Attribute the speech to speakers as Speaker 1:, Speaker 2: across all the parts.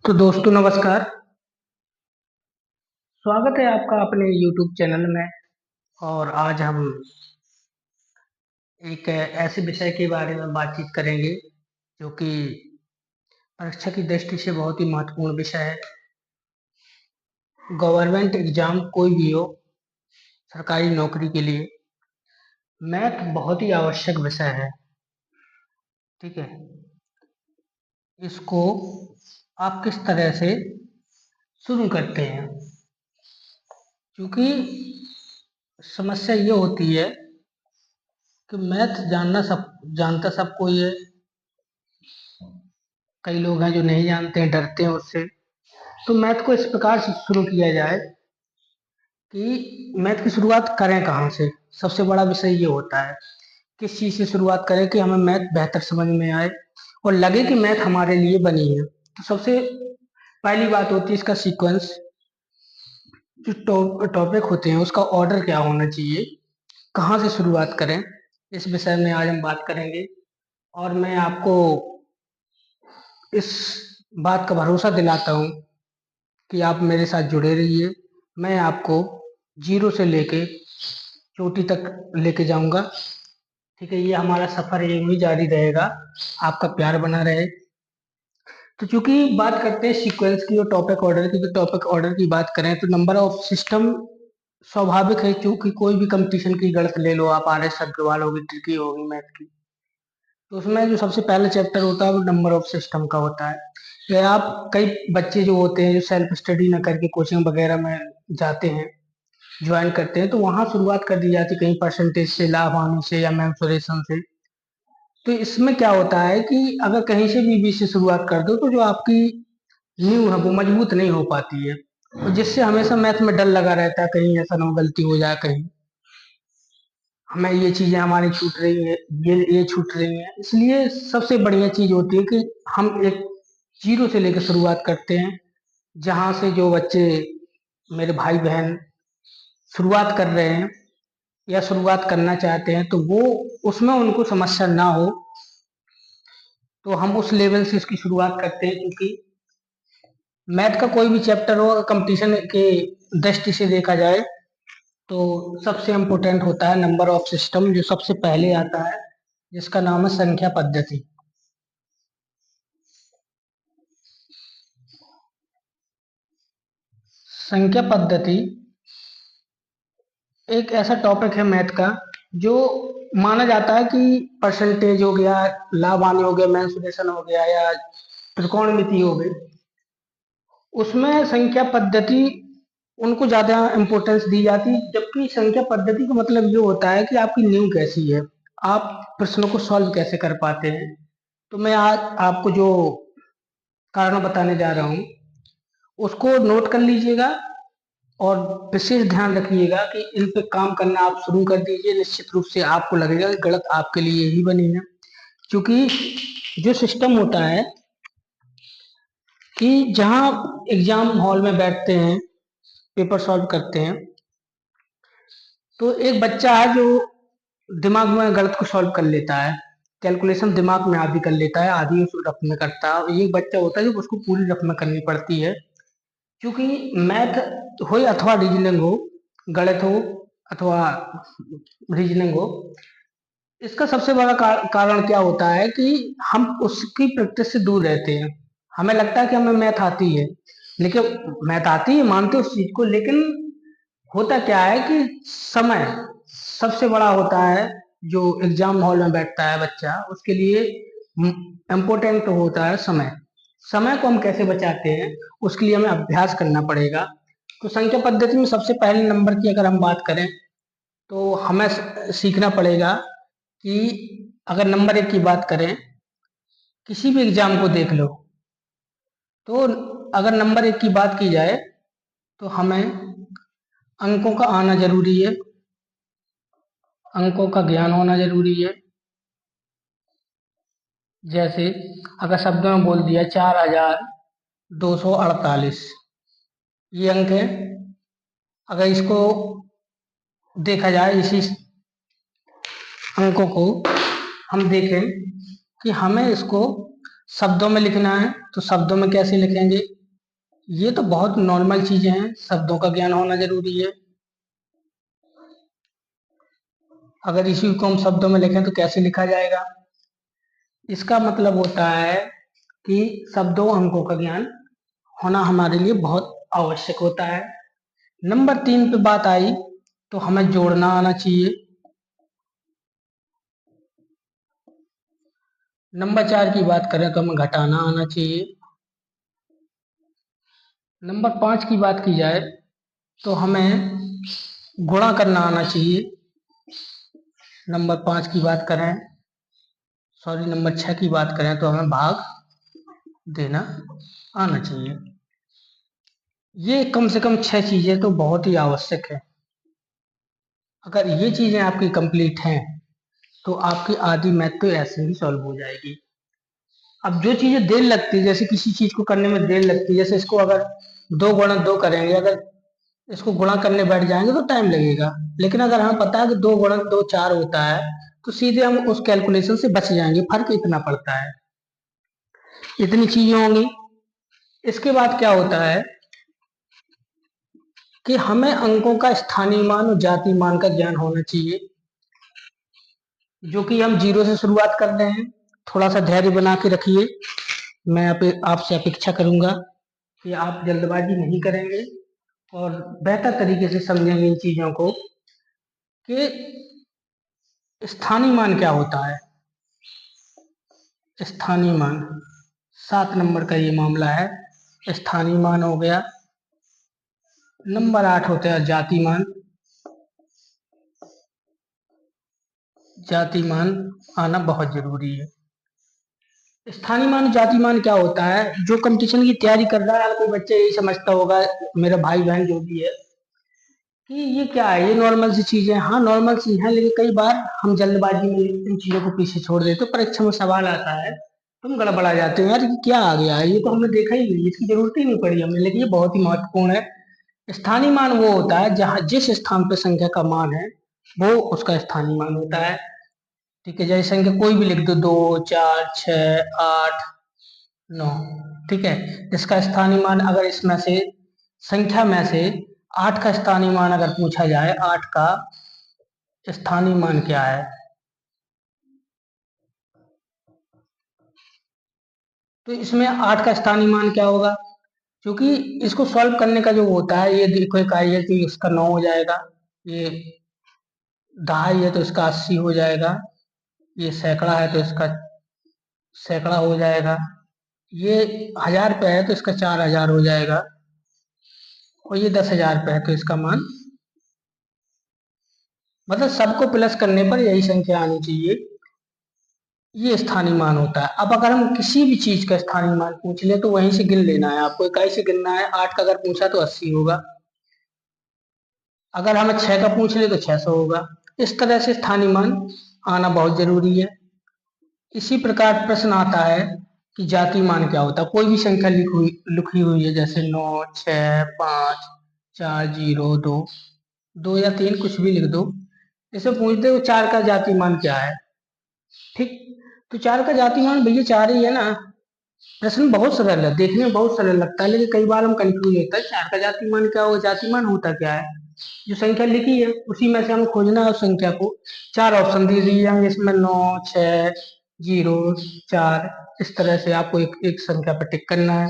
Speaker 1: तो दोस्तों नमस्कार। स्वागत है आपका अपने YouTube चैनल में। और आज हम एक ऐसे विषय के बारे में बातचीत करेंगे जो कि परीक्षा की दृष्टि से बहुत ही महत्वपूर्ण विषय है। गवर्नमेंट एग्जाम कोई भी हो, सरकारी नौकरी के लिए मैथ बहुत ही आवश्यक विषय है। ठीक है, इसको आप किस तरह से शुरू करते हैं, क्योंकि समस्या ये होती है कि मैथ जानता सब कोई है। कई लोग हैं जो नहीं जानते हैं, डरते हैं उससे। तो मैथ को इस प्रकार से शुरू किया जाए कि मैथ की शुरुआत करें कहाँ से। सबसे बड़ा विषय ये होता है किस चीज़ से शुरुआत करें कि हमें मैथ बेहतर समझ में आए और लगे कि मैथ हमारे लिए बनी है। तो सबसे पहली बात होती है इसका सीक्वेंस। जो टॉपिक होते हैं उसका ऑर्डर क्या होना चाहिए, कहाँ से शुरुआत करें, इस विषय में आज हम बात करेंगे। और मैं आपको इस बात का भरोसा दिलाता हूँ कि आप मेरे साथ जुड़े रहिए। मैं आपको जीरो से लेके चोटी तक लेके जाऊंगा। ठीक है, ये हमारा सफर यूं ही जारी रहेगा। आपका प्यार बना रहे। तो चूंकि बात करते हैं सीक्वेंस की और टॉपिक ऑर्डर की, तो टॉपिक ऑर्डर की बात करें तो नंबर ऑफ सिस्टम स्वाभाविक है। क्योंकि कोई भी कंपटीशन की गणित ले लो आप, आर एस अग्रवाल होगी, ट्रिकी होगी मैथ की, तो उसमें जो सबसे पहला चैप्टर होता है वो नंबर ऑफ सिस्टम का होता है। या आप कई बच्चे जो होते हैं जो सेल्फ स्टडी न करके कोचिंग वगैरह में जाते हैं, ज्वाइन करते हैं, तो वहां शुरुआत कर दी जाती है कहीं परसेंटेज से, लाभ हानि से या मेंसुरेशन से। तो इसमें क्या होता है कि अगर कहीं से भी बीच से शुरुआत कर दो तो जो आपकी नींव है वो मजबूत नहीं हो पाती है, और जिससे हमेशा मैथ में डर लगा रहता है कहीं ऐसा ना हो गलती हो जाए, कहीं हमें ये चीजें हमारी छूट रही है, ये छूट रही है। इसलिए सबसे बढ़िया चीज होती है कि हम एक जीरो से लेकर शुरुआत करते हैं। जहां से जो बच्चे, मेरे भाई बहन शुरुआत कर रहे हैं या शुरुआत करना चाहते हैं, तो वो उसमें उनको समस्या ना हो, तो हम उस लेवल से इसकी शुरुआत करते हैं। क्योंकि मैथ का कोई भी चैप्टर हो, कंपटीशन के दृष्टि से देखा जाए तो सबसे इम्पोर्टेंट होता है नंबर ऑफ सिस्टम, जो सबसे पहले आता है, जिसका नाम है संख्या पद्धति। संख्या पद्धति एक ऐसा टॉपिक है मैथ का जो माना जाता है कि परसेंटेज हो गया, लाभ हानि हो गया, मेंसुरेशन हो गया या त्रिकोणमिति हो गई, उसमें संख्या पद्धति उनको ज्यादा इम्पोर्टेंस दी जाती है। जबकि संख्या पद्धति का मतलब ये होता है कि आपकी नींव कैसी है, आप प्रश्नों को सॉल्व कैसे कर पाते हैं। तो मैं आज आपको जो कारण बताने जा रहा हूँ उसको नोट कर लीजिएगा और विशेष ध्यान रखिएगा कि इन पे काम करना आप शुरू कर दीजिए। निश्चित रूप से आपको लगेगा कि गलत आपके लिए ही बनी है। क्योंकि जो सिस्टम होता है कि जहाँ एग्जाम हॉल में बैठते हैं, पेपर सॉल्व करते हैं, तो एक बच्चा है जो दिमाग में गणित को सॉल्व कर लेता है, कैलकुलेशन दिमाग में आधी कर लेता है, आधी उस रफ में करता है। एक बच्चा होता है जो उसको पूरी रफ में करनी पड़ती है। क्योंकि मैथ हो अथवा रीजनिंग हो, गणित हो अथवा रीजनिंग हो, इसका सबसे बड़ा कारण क्या होता है कि हम उसकी प्रैक्टिस से दूर रहते हैं। हमें लगता है कि हमें मैथ आती है, लेकिन मैथ आती है, मानते उस चीज को, लेकिन होता क्या है कि समय सबसे बड़ा होता है। जो एग्जाम हॉल में बैठता है बच्चा, उसके लिए इम्पोर्टेंट होता है समय। समय को हम कैसे बचाते हैं, उसके लिए हमें अभ्यास करना पड़ेगा। तो संख्या पद्धति में सबसे पहले नंबर की अगर हम बात करें तो हमें सीखना पड़ेगा कि अगर नंबर एक की बात करें, किसी भी एग्जाम को देख लो, तो अगर नंबर एक की बात की जाए तो हमें अंकों का आना जरूरी है, अंकों का ज्ञान होना जरूरी है। जैसे अगर शब्दों में बोल दिया 4248, ये अंक है। अगर इसको देखा जाए, इसी अंकों को हम देखें कि हमें इसको शब्दों में लिखना है तो शब्दों में कैसे लिखेंगे? ये तो बहुत नॉर्मल चीजें हैं, शब्दों का ज्ञान होना जरूरी है। अगर इसी को हम शब्दों में लिखें तो कैसे लिखा जाएगा? इसका मतलब होता है कि शब्दों अंकों का ज्ञान होना हमारे लिए बहुत आवश्यक होता है। नंबर 3 पे बात आई तो हमें जोड़ना आना चाहिए। नंबर 4 की बात करें तो हमें घटाना आना चाहिए। नंबर 5 की बात की जाए तो हमें गुणा करना आना चाहिए। नंबर 5 की बात करें, सॉरी नंबर 6 की बात करें तो हमें भाग देना आना चाहिए। ये कम से कम 6 चीजें तो बहुत ही आवश्यक है। अगर ये चीजें आपकी कंप्लीट हैं तो आपकी आधी मैथ तो ऐसे ही सॉल्व हो जाएगी। अब जो चीजें देर लगती है, जैसे किसी चीज को करने में देर लगती है, जैसे इसको अगर 2 गुणा 2 करेंगे, अगर इसको गुणा करने बैठ जाएंगे तो टाइम लगेगा। लेकिन अगर हमें पता है कि 2 गुणा 2 4 होता है तो सीधे हम उस कैलकुलेशन से बच जाएंगे। फर्क इतना पड़ता है, इतनी चीजें होंगी। इसके बाद क्या होता है कि हमें अंकों का स्थानीय मान और जातीय मान का ज्ञान होना चाहिए, जो कि हम 0 से शुरुआत कर रहे हैं। थोड़ा सा धैर्य बना के रखिए। मैं आपसे अपेक्षा करूंगा कि आप जल्दबाजी नहीं करेंगे और बेहतर तरीके से समझेंगे इन चीजों को कि स्थानीय मान क्या होता है। स्थानीय मान 7 नंबर का ये मामला है, स्थानीय मान हो गया। नंबर 8 होता है जाति मान। जाति मान आना बहुत जरूरी है। स्थानीय मान जाति मान क्या होता है? जो कंपटीशन की तैयारी कर रहा है, हर कोई बच्चा यही समझता होगा, मेरा भाई बहन जो भी है, कि ये क्या है, ये नॉर्मल सी चीजें। हाँ नॉर्मल सी है, लेकिन कई बार हम जल्दबाजी में इन चीजों को पीछे छोड़ देते, तो परीक्षा में सवाल आता है तुम गड़बड़ा जाते हो, यार ये क्या आ गया है, ये तो हमने देखा ही नहीं, इसकी जरूरत ही नहीं पड़ी हमने। लेकिन ये बहुत ही महत्वपूर्ण है। स्थानीय मान वो होता है जहाँ जिस स्थान पर संख्या का मान है वो उसका स्थानीय मान होता है। ठीक है, जैसे संख्या कोई भी लिख दो, 2 4 6 8 9, ठीक है। इसका स्थानीय मान अगर इसमें से संख्या में से 8 का स्थानीय मान अगर पूछा जाए, 8 का स्थानीय मान क्या है, तो इसमें 8 का स्थानीय मान क्या होगा? क्योंकि इसको सॉल्व करने का जो होता है, ये देखो एक आई है तो इसका 9 हो जाएगा, ये दहाई है तो इसका 80 हो जाएगा, ये सैकड़ा है तो इसका सैकड़ा हो जाएगा, ये 1000 पे है तो इसका 4000 हो जाएगा, और ये 10,000 पे है तो इसका मान, मतलब सबको प्लस करने पर यही संख्या आनी चाहिए। ये स्थानीय मान होता है। अब अगर हम किसी भी चीज का स्थानीय मान पूछ ले तो वहीं से गिन लेना है, आपको इकाई से गिनना है। 8 का अगर पूछा तो 80 होगा, अगर हमें 6 का पूछ ले तो 600 होगा। इस तरह से स्थानीय मान आना बहुत जरूरी है। इसी प्रकार प्रश्न आता है कि जातीय मान क्या होता है। कोई भी संख्या लिखी हुई है, जैसे 9 6 5 4 0 2 2 या 3 कुछ भी लिख दो, इसे पूछते हो 4 का जातीय मान क्या है। ठीक, तो 4 का जातीय मान भैया 4 ही है ना। प्रश्न बहुत सरल है, देखने में बहुत सरल लगता है, लेकिन कई बार हम कंफ्यूज होता है 4 का जातीय मान क्या हो, जातीय मान होता क्या है। जो संख्या लिखी है उसी में से हमें खोजना है उस संख्या को। 4 ऑप्शन दे दिए हैं इसमें, 9 6 0 4। इस तरह से आपको एक एक संख्या पर टिक करना है,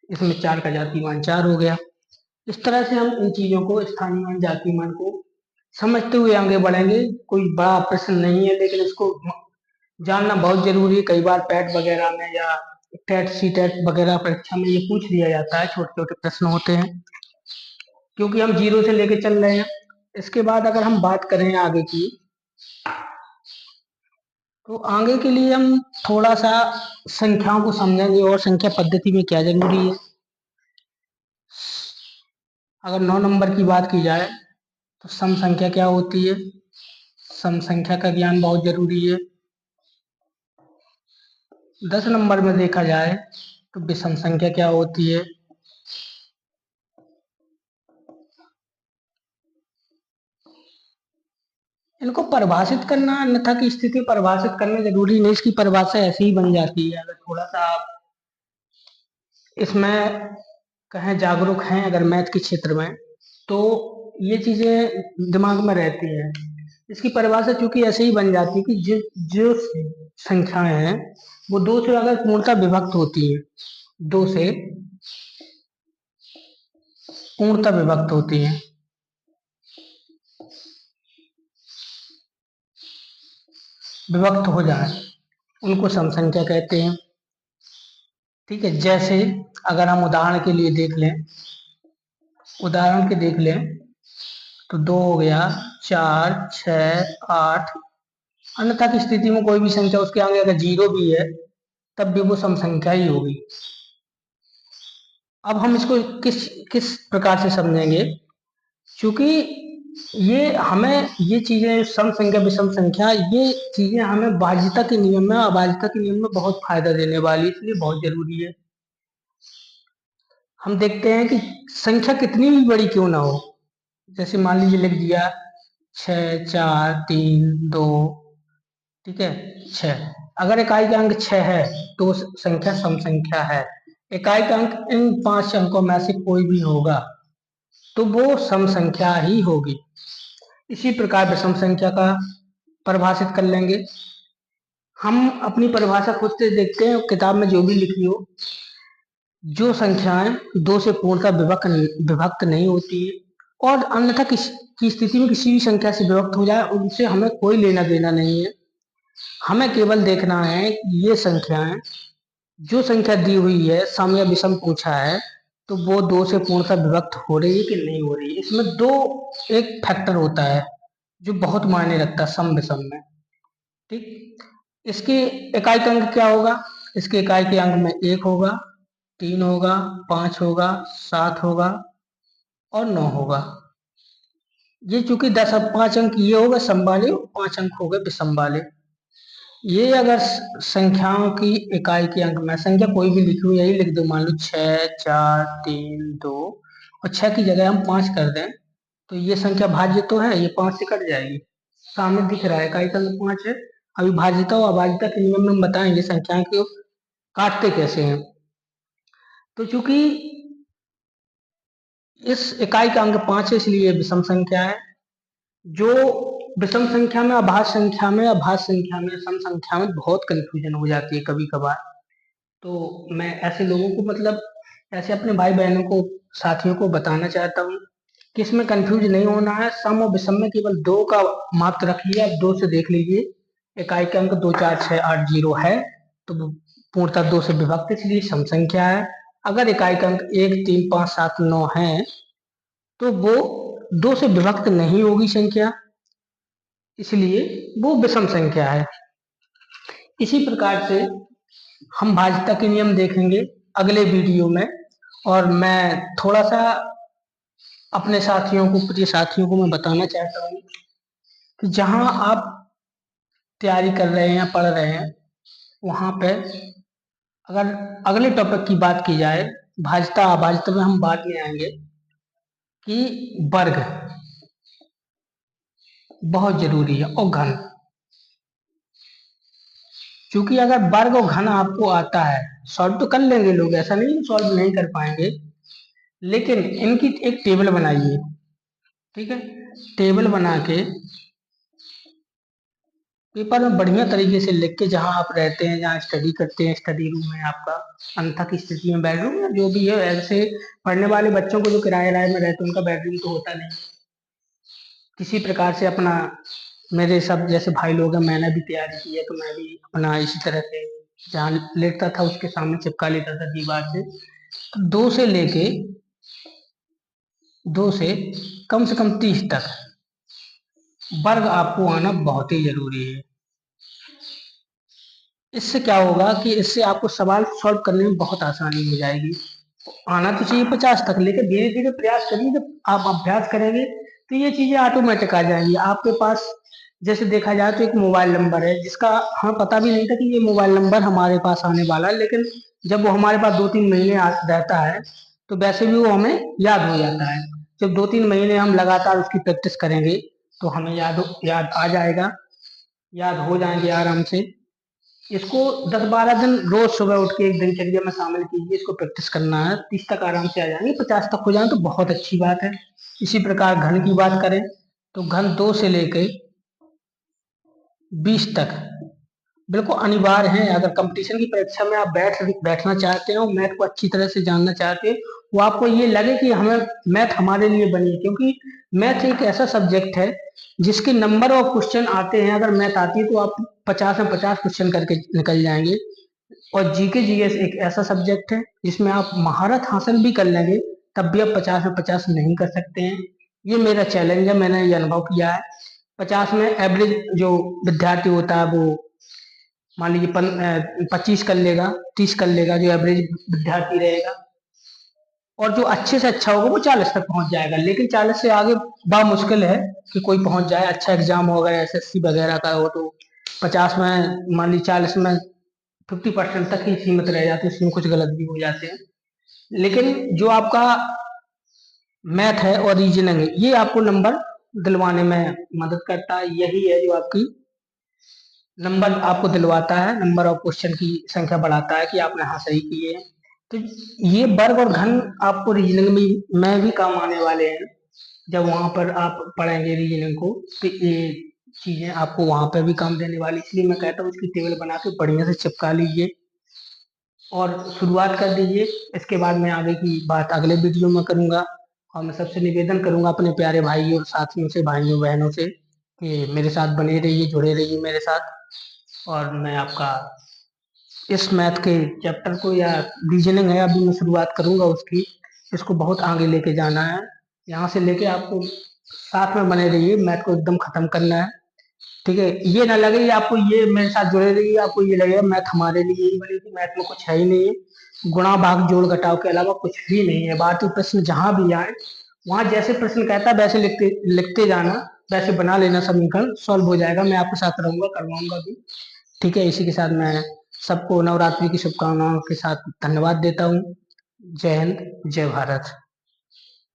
Speaker 1: इसमें 4 का जातीय मान 4 हो गया। इस तरह से हम इन चीजों को, स्थानीय मान जातीय मान को समझते हुए आगे बढ़ेंगे। कोई बड़ा प्रश्न नहीं है, लेकिन इसको जानना बहुत जरूरी है। कई बार पैट वगैरह में या टेट सी टेट वगैरह परीक्षा में ये पूछ लिया जाता है, छोटे छोटे प्रश्न होते हैं, क्योंकि हम 0 से लेके चल रहे हैं। इसके बाद अगर हम बात करें आगे की, तो आगे के लिए हम थोड़ा सा संख्याओं को समझेंगे और संख्या पद्धति में क्या जरूरी है। अगर 9 नंबर की बात की जाए तो सम संख्या क्या होती है, सम संख्या का ज्ञान बहुत जरूरी है। 10 नंबर में देखा जाए तो विषम संख्या क्या होती है। इनको परिभाषित करना, अन्यथा की स्थिति परिभाषित करना जरूरी नहीं, इसकी परिभाषा ऐसी ही बन जाती है। अगर थोड़ा सा आप इसमें कहें जागरूक हैं अगर मैथ के क्षेत्र में, तो ये चीजें दिमाग में रहती हैं। इसकी परिभाषा चूंकि ऐसे ही बन जाती है कि जो जो संख्याएं हैं वो दो से अगर पूर्णतः विभक्त होती हैं, दो से पूर्णतः विभक्त होती हैं, विभक्त हो जाए उनको सम संख्या कहते हैं। ठीक है, जैसे अगर हम उदाहरण के लिए देख लें, उदाहरण के देख लें तो 2 हो गया, 4, 6, 8। अन्यथा की स्थिति में कोई भी संख्या उसके आगे अगर 0 भी है तब भी वो सम संख्या ही होगी। अब हम इसको किस किस प्रकार से समझेंगे, क्योंकि ये हमें ये चीजें सम संख्या विषम संख्या ये चीजें हमें बाध्यता के नियम में, अबाध्यता के नियम में बहुत फायदा देने वाली, इसलिए बहुत जरूरी है। हम देखते हैं कि संख्या कितनी भी बड़ी क्यों ना हो, जैसे मान लीजिए लिख दिया 6, 4, 3, 2, ठीक है 6। अगर इकाई का अंक 6 है तो वो संख्या सम संख्या है। इकाई का अंक इन 5 अंकों में से कोई भी होगा तो वो सम संख्या ही होगी। इसी प्रकार विषम संख्या का परिभाषित कर लेंगे। हम अपनी परिभाषा खुद से देखते हैं, किताब में जो भी लिखी हो, जो संख्याएं 2 से पूर्णतः विभक्त नहीं होती है और अन्यथा की स्थिति में किसी भी संख्या से विभक्त हो जाए, उनसे हमें कोई लेना देना नहीं है। हमें केवल देखना है कि ये संख्याएं, जो संख्या दी हुई है सम या विषम पूछा है, तो वो 2 से पूर्णतः विभक्त हो रही है कि नहीं हो रही है। इसमें दो एक फैक्टर होता है जो बहुत मायने रखता है सम विषम में। ठीक, इसके इकाई का अंक क्या होगा, इसके इकाई के अंक में 1 होगा, 3 होगा, 5 होगा, 7 होगा और 9 होगा। ये चूंकि 10 अब 5 अंक ये होगा सम वाले, 5 अंक हो गए विषम वाले। ये अगर संख्याओं की इकाई के अंक में संख्या कोई भी लिखी हुई यही लिख दो, मान लो 6, 4, 3, 2 और 6 की जगह हम 5 कर दें तो ये संख्या भाज्य तो है, ये 5 से कट जाएगी। सामने दिख रहा है इकाई का अंक 5 है। अभी भाज्यता और अभाज्यता के नियम में हम बताएंगे संख्याओं को काटते कैसे हैं। तो चूंकि इस इकाई का अंक 5 है इसलिए विषम संख्या है। जो विषम संख्या में, अभाज्य संख्या में, अभाज्य संख्या में, सम संख्या में बहुत कंफ्यूजन हो जाती है कभी कभार। तो मैं ऐसे लोगों को, मतलब ऐसे अपने भाई बहनों को, साथियों को बताना चाहता हूँ कि इसमें कंफ्यूज नहीं होना है। सम और विषम में केवल 2 का मात्र रख लिया, 2 से देख लीजिए। इकाई का अंक 2, 4, 6, 8, 0 है तो पूर्णतः 2 से विभक्त, इसलिए सम संख्या है। अगर इकाई का अंक 1, 3, 5, 7, 9 है तो वो 2 से विभक्त नहीं होगी संख्या, इसलिए वो विषम संख्या है। इसी प्रकार से हम भाज्यता के नियम देखेंगे अगले वीडियो में, और मैं थोड़ा सा अपने साथियों को, प्रिय साथियों को मैं बताना चाहता हूँ कि जहाँ आप तैयारी कर रहे हैं या पढ़ रहे हैं वहाँ पे अगर अगले टॉपिक की बात की जाए, भाज्यता अभाज्यता में हम बाद में आएंगे कि वर्ग बहुत जरूरी है और घन। क्योंकि अगर वर्ग और घन आपको आता है, सॉल्व तो कर लेंगे लोग, ऐसा नहीं सॉल्व नहीं कर पाएंगे, लेकिन इनकी एक टेबल बनाइए। ठीक है, टेबल बना के पेपर में बढ़िया तरीके से लिख के, जहां आप रहते हैं, जहां स्टडी करते हैं, स्टडी रूम है आपका, अन्यथा की स्थिति में बेडरूम या जो भी है, ऐसे पढ़ने वाले बच्चों को जो किराए में रहते हैं उनका बेडरूम तो होता नहीं। किसी प्रकार से अपना, मेरे सब जैसे भाई लोग हैं, मैंने भी तैयारी की है तो मैं भी अपना इसी तरह से जहाँ लेटता था उसके सामने चिपका लेता था दीवार से। तो 2 से लेके 2 से कम 30 तक वर्ग आपको आना बहुत ही जरूरी है। इससे क्या होगा कि इससे आपको सवाल सॉल्व करने में बहुत आसानी हो जाएगी। आना तो चाहिए 50 तक, लेकिन धीरे धीरे प्रयास करिए, जब आप अभ्यास करेंगे तो ये चीजें ऑटोमेटिक आ जाएंगी आपके पास। जैसे देखा जाए तो एक मोबाइल नंबर है जिसका हमें पता भी नहीं था कि ये मोबाइल नंबर हमारे पास आने वाला है, लेकिन जब वो हमारे पास 2-3 महीने रहता है तो वैसे भी वो हमें याद हो जाता है। जब 2-3 महीने हम लगातार उसकी प्रैक्टिस करेंगे तो हमें याद आ जाएगा, याद हो जाएंगे आराम से। इसको 10-12 दिन रोज सुबह उठ के एक दिनचर्या में शामिल कीजिए, इसको प्रैक्टिस करना है। 30 तक आराम से आ जाएंगे, 50 तक हो जाए तो बहुत अच्छी बात है। इसी प्रकार घन की बात करें तो घन 2 से लेकर 20 तक बिल्कुल अनिवार्य है। अगर कंपटीशन की परीक्षा में आप बैठना चाहते हो, मैथ को अच्छी तरह से जानना चाहते हो, वो आपको ये लगे कि हमें मैथ हमारे लिए बनी है, क्योंकि मैथ एक ऐसा सब्जेक्ट है जिसके नंबर ऑफ क्वेश्चन आते हैं। अगर मैथ आती है तो आप 50 में 50 क्वेश्चन करके निकल जाएंगे। और जीके जीएस एक ऐसा सब्जेक्ट है जिसमें आप महारत हासिल भी कर लेंगे, तब भी आप 50 में 50 नहीं कर सकते हैं। ये मेरा चैलेंज है, मैंने ये अनुभव किया है। 50 में एवरेज जो विद्यार्थी होता है वो मान लीजिए 25 कर लेगा, 30 कर लेगा, जो एवरेज विद्यार्थी रहेगा। और जो अच्छे से अच्छा होगा वो 40 तक पहुंच जाएगा। लेकिन 40 से आगे बड़ा मुश्किल है कि कोई पहुंच जाए। अच्छा एग्जाम हो, अगर एसएससी वगैरह का हो तो 50 में मान लीजिए 40 में 50% तक ही सीमित रह जाते हैं, इसमें कुछ गलत भी हो जाते हैं। लेकिन जो आपका मैथ है और रीजनिंग है, ये आपको नंबर दिलवाने में मदद करता है। यही है जो आपकी नंबर आपको दिलवाता है, नंबर ऑफ क्वेश्चन की संख्या बढ़ाता है कि आपने हाँ सही किए हैं। तो ये वर्ग और घन आपको रीजनिंग में भी काम आने वाले हैं। जब वहां पर आप पढ़ेंगे रीजनिंग को तो ये चीजें आपको वहां पर भी काम देने वाली, इसलिए मैं कहता हूँ इसकी टेबल बना के बढ़िया से चिपका लीजिए और शुरुआत कर दीजिए। इसके बाद मैं आगे की बात अगले वीडियो में करूंगा। और मैं सबसे निवेदन करूंगा अपने प्यारे भाई और साथियों से, भाइयों बहनों से, कि मेरे साथ बने रहिए, जुड़े रहिए मेरे साथ। और मैं आपका इस मैथ के चैप्टर को, या रीजनिंग है अभी मैं शुरुआत करूंगा उसकी, इसको बहुत आगे लेके जाना है। यहाँ से लेके आपको साथ में बने रहिए, मैथ को एकदम खत्म करना है। ठीक है, ये ना लगे कि आपको, ये मेरे साथ जुड़े रहिए, आपको ये लगेगा मैथ हमारे लिए ही बनी थी। मैथ में कुछ है ही नहीं है, गुणा भाग जोड़ घटाव के अलावा कुछ भी नहीं है। भारतीय प्रश्न जहां भी आए वहां जैसे प्रश्न कहता है वैसे लिखते लिखते जाना, वैसे बना लेना, समीकरण सॉल्व हो जाएगा। मैं आपके साथ रहूंगा, करवाऊंगा भी। ठीक है, इसी के साथ मैं सबको नवरात्रि की शुभकामनाओं के साथ धन्यवाद देता हूँ। जय हिंद, जय भारत।